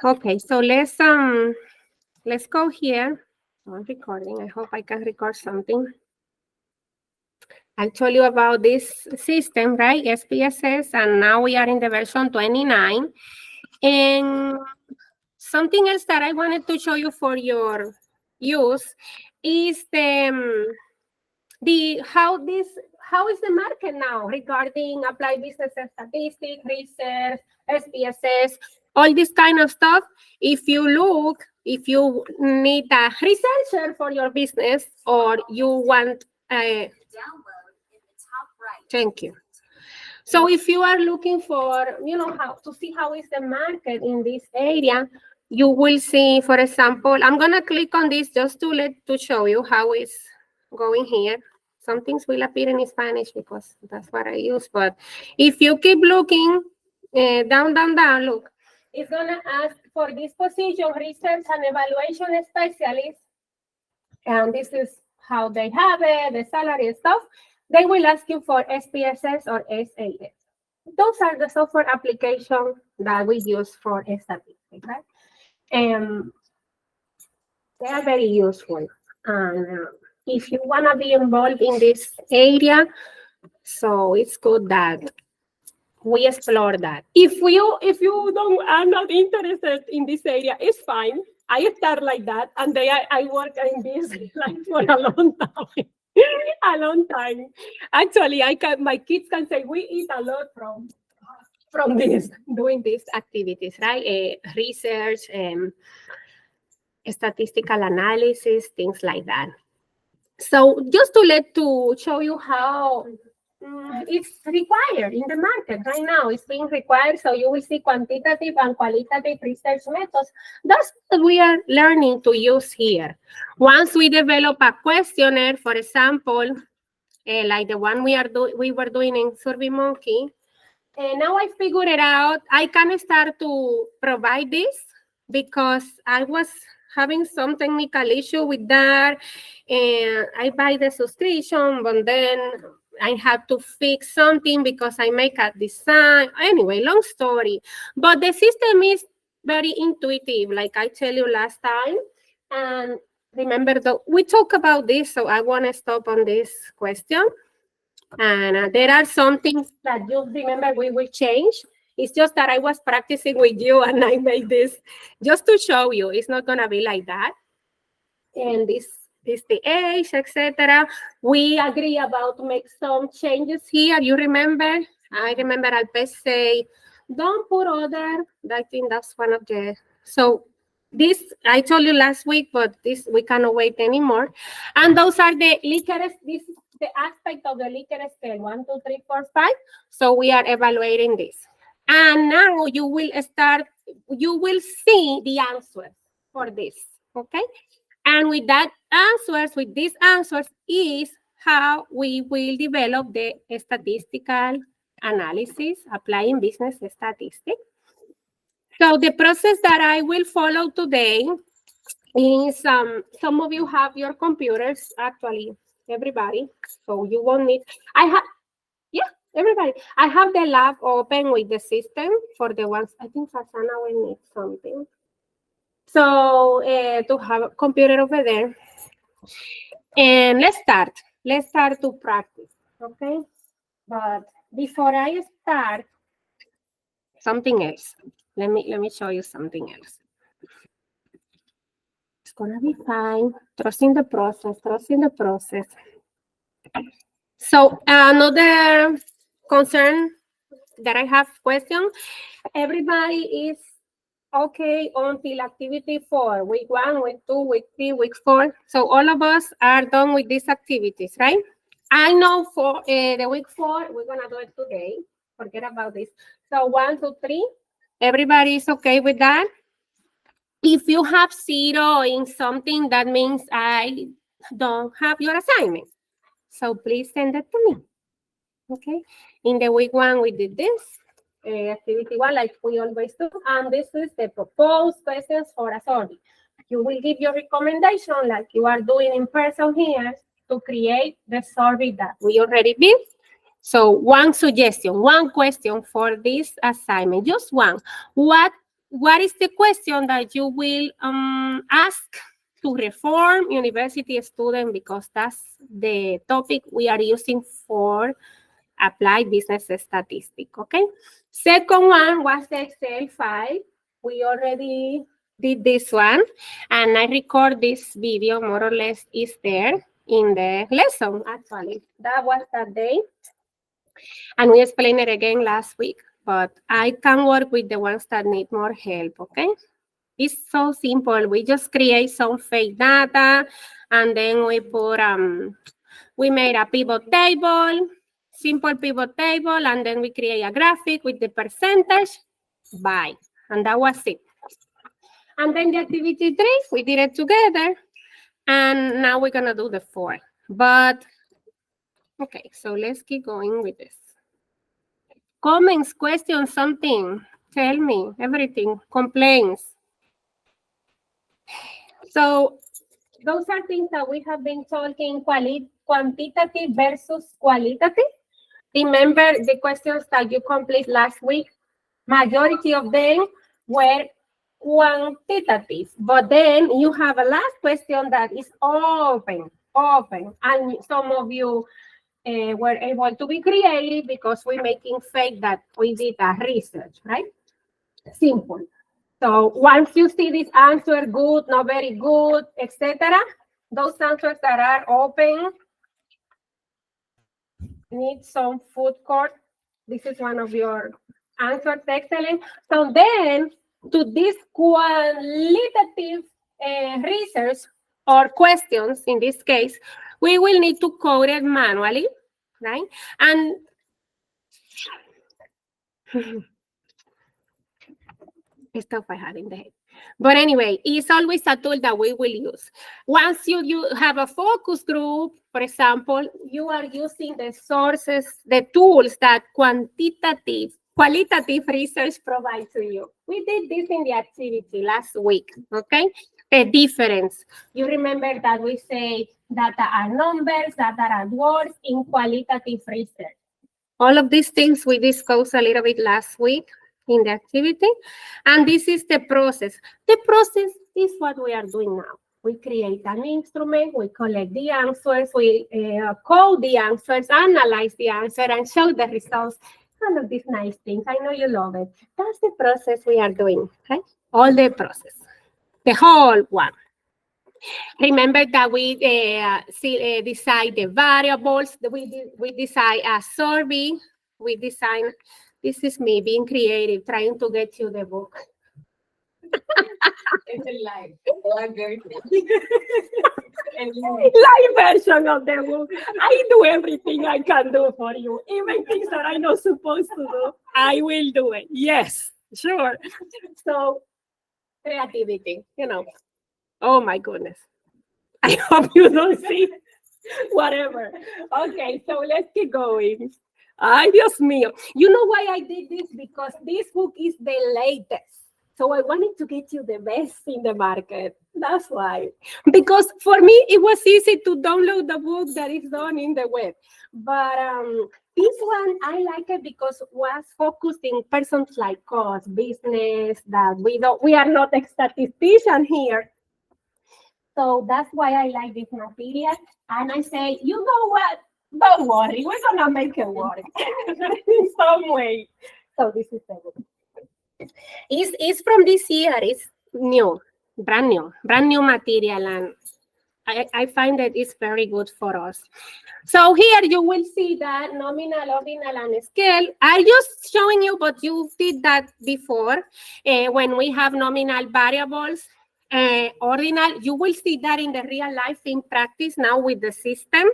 Okay, so let's go here. I'm recording. I hope I can record something. I told you about this system, right? SPSS, and now we are in the version 29. And something else that I wanted to show you for your use is the how is the market now regarding applied business statistics, research, SPSS, all this kind of stuff. If you look, if you need a researcher for your business or you want a thank you. So if you are looking for, how to see how is the market in this area, you will see, for example, I'm gonna click on this just to show you how it's going here. Some things will appear in Spanish because that's what I use. But if you keep looking down, look, it's gonna ask for this position, research and evaluation specialist, and this is how they have it, the salary and stuff. They will ask you for SPSS or SAS. Those are the software applications that we use for statistics, right? They are very useful. And if you want to be involved in this area, so it's good that we explore that. If you don't are not interested in this area, it's fine. I start like that, and then I work in this like for a long time. A long time. Actually, my kids can say we eat a lot from this, doing these activities, right? Research, statistical analysis, things like that. So just to show you how it's required in the market right now. It's being required, so you will see quantitative and qualitative research methods. That's what we are learning to use here. Once we develop a questionnaire, for example, like the one we were doing in SurveyMonkey, and now I figured it out. I can start to provide this because I was having some technical issue with that, and I buy the subscription, but then I had to fix something because I make a design. Anyway, long story. But the system is very intuitive, like I tell you last time. And remember, we talked about this, so I want to stop on this question. And there are some things that you remember we will change. It's just that I was practicing with you and I made this just to show you. It's not going to be like that. And this is the age, etc. We agree about to make some changes here. You remember? I remember Alpes say, don't put other. I think that's one of the... So this, I told you last week, but this we cannot wait anymore. And those are the Likert. This is the aspect of the Likert scale, 1, 2, 3, 4, 5. So we are evaluating this. And now you will see the answers for this, okay? And with that answers, with these answers is how we will develop the statistical analysis, applying business statistics. So the process that I will follow today is, some of you have your computers, actually, everybody. So you won't need, everybody. I have the lab open with the system for the ones, I think Fasana will need something. So to have a computer over there. And let's start to practice, okay? But before I start, something else. Let me show you something else. It's gonna be fine. Trusting the process. So another concern that I have question. Everybody is okay until activity 4, week 1, week 2, week 3, week 4. So all of us are done with these activities, right? I know for the week 4, we're gonna do it today. Forget about this. So 1, 2, 3. Everybody is okay with that? If you have 0 in something, that means I don't have your assignment. So please send it to me. Okay. In the week 1, we did this. Activity 1, like we always do. And this is the proposed questions for a survey. You will give your recommendation, like you are doing in person here, to create the survey that we already did. So one suggestion, one question for this assignment, just one. What what is the question that you will ask to reform university student, because that's the topic we are using for applied business statistics, okay? Second one was the Excel file. We already did this one, and I record this video, more or less is there in the lesson, actually. That was that day. And we explained it again last week, but I can work with the ones that need more help, okay? It's so simple. We just create some fake data, and then we put, we made a pivot table, simple pivot table, and then we create a graphic with the percentage by, and that was it. And then the activity 3, we did it together, and now we're gonna do the 4. But, okay, so let's keep going with this. Comments, questions, something. Tell me, everything, complaints. So those are things that we have been talking, quantitative versus qualitative. Remember the questions that you completed last week? Majority of them were quantitative, but then you have a last question that is open, and some of you were able to be creative because we're making fake that we did a research, right? Simple. So once you see this answer, good, not very good, etc., those answers that are open need some food court. This is one of your answers, excellent. So then, to this qualitative research or questions, in this case, we will need to code it manually, right? And stuff I had in the head. But anyway, it's always a tool that we will use. Once you have a focus group, for example, you are using the sources, the tools that qualitative research provides to you. We did this in the activity last week, okay? The difference. You remember that we say data are numbers, data are words in qualitative research. All of these things we discussed a little bit last week in the activity, and this is the process. The process is what we are doing now. We create an instrument, we collect the answers, we code the answers, analyze the answer, and show the results. All of these nice things. I know you love it. That's the process we are doing, okay? All the process, the whole one. Remember that we decide the variables, we decide a survey, we design. This is me being creative, trying to get you the book. It's a live version. Live version of the book. I do everything I can do for you, even things that I'm not supposed to do. I will do it. Yes, sure. So, creativity, you know. Oh my goodness. I hope you don't see whatever. Okay, so let's keep going. Ay, Dios mío. You know why I did this? Because this book is the latest. So I wanted to get you the best in the market. That's why. Because for me, it was easy to download the book that is done in the web. But this one, I like it because it was focused in persons like us, business, that we are not a statistician here. So that's why I like this material. And I say, you know what? Don't worry, we're gonna make it work in some way. So this is the book. It's from this year. It's new, brand new material, and I find that it's very good for us. So here you will see that nominal, ordinal, and scale. I'm just showing you, but you did that before. When we have nominal variables, ordinal, you will see that in the real life in practice now with the system.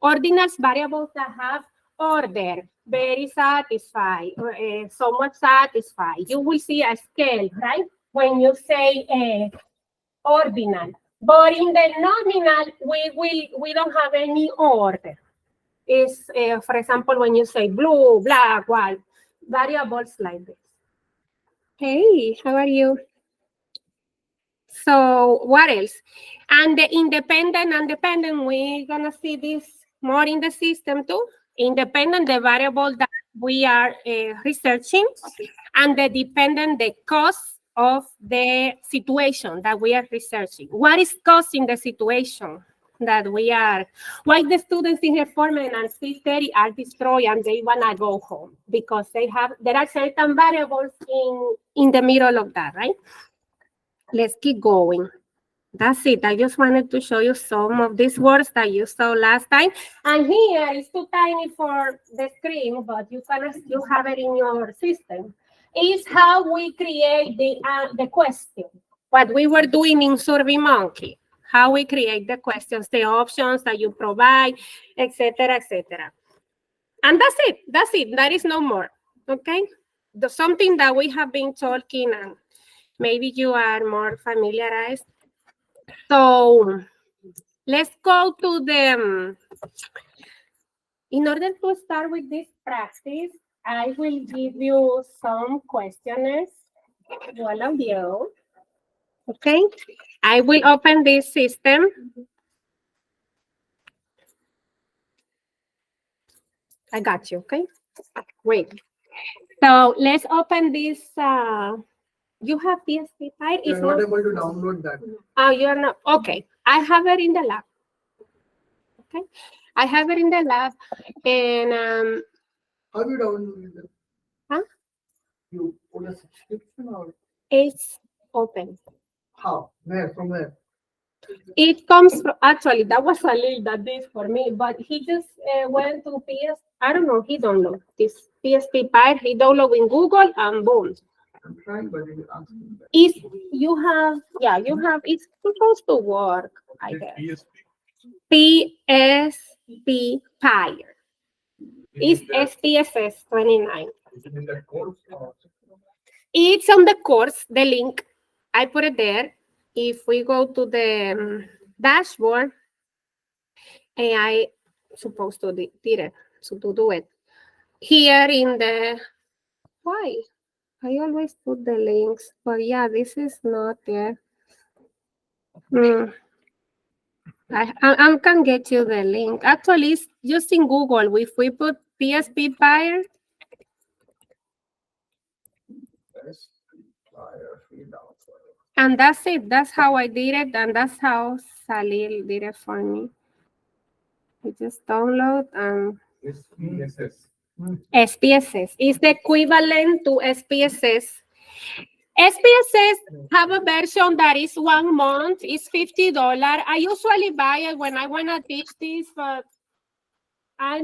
Ordinals variables that have order, very satisfied, somewhat satisfied. You will see a scale, right? When you say ordinal. But in the nominal, we don't have any order. It's, for example, when you say blue, black, white, variables like this. Hey, how are you? So what else? And the independent and dependent, we're gonna see this more in the system too. Independent, the variable that we are researching, and the cause of the situation that we are researching. What is causing the situation that we are, why the students in Reforma and C30 are destroyed and they want to go home? Because there are certain variables in the middle of that, right? Let's keep going. That's it. I just wanted to show you some of these words that you saw last time. And here it's too tiny for the screen, but you have it in your system. It's how we create the question. What we were doing in SurveyMonkey. How we create the questions, the options that you provide, etc., etc. And that's it. That's it. That is no more. Okay? Something that we have been talking, and maybe you are more familiarized. So let's go to in order to start with this practice, I will give you some questionnaires, all of you. Okay, I will open this system. I got you, okay? Wait. So let's open this. You have PSP file? You're not able to download that. Oh, you're not? Okay. I have it in the lab. Okay. I have it in the lab. And How do you download it? huh? You put a subscription or It's open. how? Where? From where? It comes from, actually, that was a link that did for me, but he just went to I don't know, he downloaded this PSP Pyre, he downloaded in Google, and boom. I'm trying, but it's asking. It's supposed to work, I guess. PSP Pyre. It's SPSS 29. It's on the course, the link. I put it there. If we go to the dashboard, and I supposed to did it, so to do it. Here in the, why? I always put the links, but yeah, this is not there. I can get you the link. Actually, it's just in Google. If we put PSP Pyre, and that's it. That's how I did it, and that's how Salil did it for me. I just download SPSS is the equivalent to SPSS. SPSS have a version that is 1 month, it's $50. I usually buy it when I want to teach this, but I